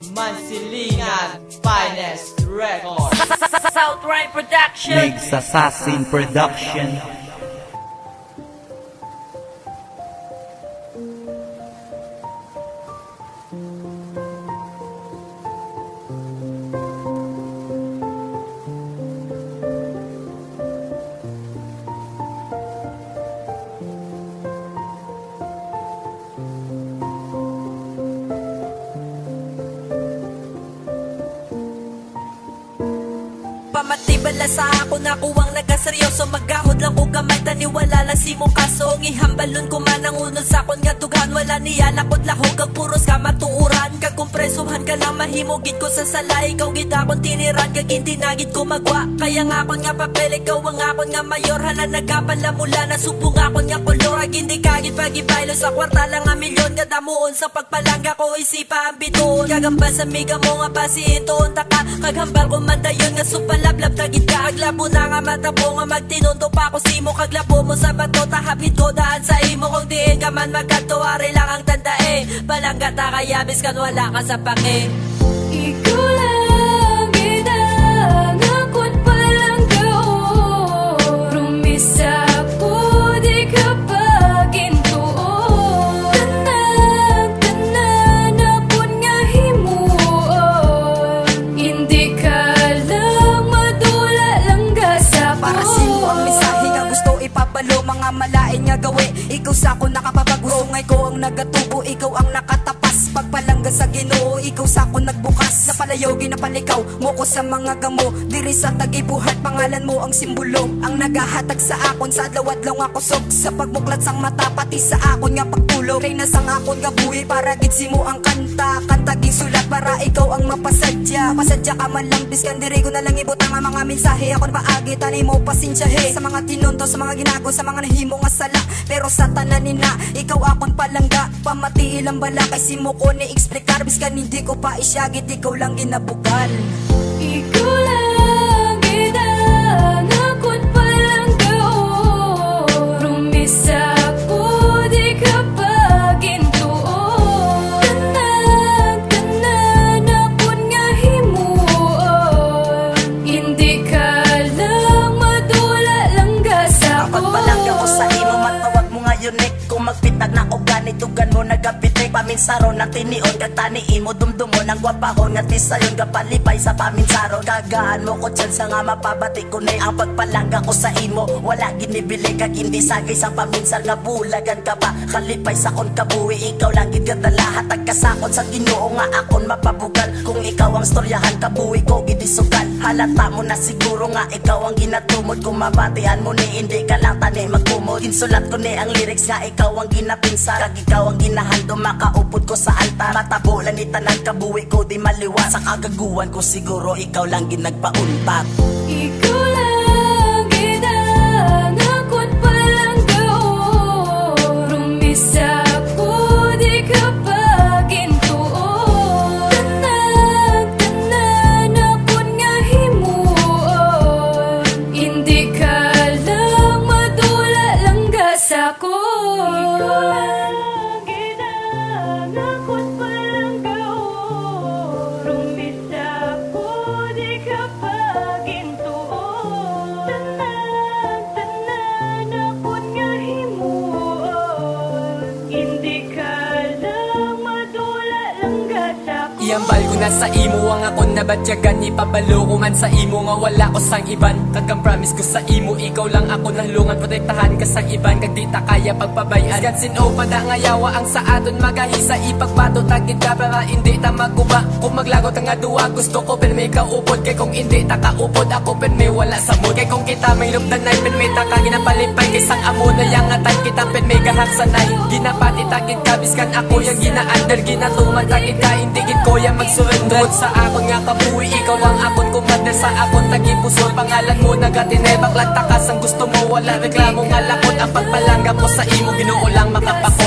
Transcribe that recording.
Mansilingan Finest Records, Southright Production, Mix Assassin Production. Pamatibala sa ako na kuwang nagaseryoso, magahod lang ko kamay, taniwala lang si mo kaso. Ang ihambalon ko man ang unod sa kon nga tugan, wala niya lakot lahog kag puros ka matuuran. Kag kompresuhan ka lang mahimugid ko sa salay, ikaw gid akong tiniran kag tinagid ko magwa. Kaya nga akon nga papel, ikaw ang akon nga mayor, hala nagapala mula na subong akon nga kolor. Ag hindi kagid pagibaylo sa kwarta lang nga milyon, kadamuon sa pagpalangga ko isipa ang bituon. Kagamba sa miga mo nga pasiintoon taka, kaghambal ko man dayon nga supalablab tagid ka. Aglabo na nga mata po nga magtinundo pa ko simo, kaglabo mo sa bato tahapit ko daan sa imo. Kung diin ka man magkatuwari lang ang tandae, balangga ta kayabis kan wala ka sa pake. Ikaw lang ginangakot palangga o rumisa ko di ka pagintuon. Tanan apon nga himuon, hindi ka lang madula lang gasa. Para sino ang mensahe nga gusto ipabalo, mga malain nga gawi. Ikaw sa ako nakapapagusto, ngay ko ang nagatubo, ikaw ang nakatapas. Pagpalangga sa Ginoo, ikaw sa ako nagbukas. Napalayaw ginapalikaw mo ko sa mga gamo, diri sa tagibuhat pangalan mo ang simbolo. Ang nagahatag sa akon sa adlaw-adlaw nga kusog, sa pagmuklat sang mata pati sa akon nga pagtulog. Kay nasang akon nga buhi para gid mo ang kanta, kantaging sulat para ikaw ang mapasadya. Masadya ka man lang biskan diri ko na lang ibutang ang mga mensahe. Akon paagi tani mo pasensyahe sa mga tinunto, sa mga ginago, sa mga nahimo nga sala. Pero sa tanan nina, ikaw akon palangga, pamati ilang bala kay simo ko ni explicar. Biskan hindi ko pa isyagit, ikaw lang ginabugal. Ikaw lang ginangakot palangga o rumisa ko di ka pagintuon. Tanan apon nga himuon, hindi ka lang madula lang gasa ko. Kapag palangga ko sa imo, matawag mo nga unik. Kung magpitag na o ganit, tugan mo nagapitik. Paminsaro na tinion, kag taniin mo dumdumon. Ang gwapahon nga tisayon, kapalipay sa paminsaro. Gagaan mo ko chance nga mapabati ko ni. Ang pagpalangga ko sa imo, wala ginibili. Kag hindi sagay sa paminsar nga bulagan ka pa. Kalipay sa kon kabuhi, ikaw lang gid kadala. Hatag ka sakon sa Ginoo nga akon mapabugal. Kung ikaw ang storyahan, kabuhi ko gid isugal. Halata mo na siguro nga ikaw ang ginatumod. Kung mabatian mo ni, hindi ka lang tani magkumod. Insulat ko ni ang lyrics nga ikaw ang ginapinsar. Kag ikaw ang ginahando, makaupod ko sa altar. Matabulan ni tanan kabuhi ko di maliwa. Sa kagaguhan ko siguro ikaw lang ginagpauntat. Ikaw lang ginangakot palangga o rumisa ko di ka pagintuon. Tanan apon nga himuon, hindi ka lang madula lang gasa ko. Ikaw lang ginangakot palangga o rumisa ko di ka pagintuon. Tanan apon nga himuon, hindi ka lang madula lang gasa ko. Iambal ko na sa imo ang akon nabatyagan, ipabalo ko man sa imo nga wala ko sang iban. Kag promise ko sa imo, ikaw lang ako nalungan, protektahan ka sang iban, kag di ta kaya pagpabayan. Gansin o pada nga yawa ang sa aton magahisa, ipagbato tagid ka para hindi ta maguba. Kung maglagot ang nga duwa, gusto ko pero may kaupod. Kay kung hindi ta kaupod, ako pero may wala sa mood. Kay kung kita may lubdanay, pero may taka ginapalipay. Kay sang amo na yangatan kita pero may gahaksanay. Ginapati tagid ka, biskan ako yung gina-under, ginatuman tagid ka, hindi gid ko yung magsurrender. Sa akon nga kabuhi, ikaw lang akon kumander sa akon tagipusol. Pangalan mo nagatinebak lang takas ang gusto mo, wala reklamo nga lakot. Ang pagpalangga ko sa imo, Ginoo lang makapako.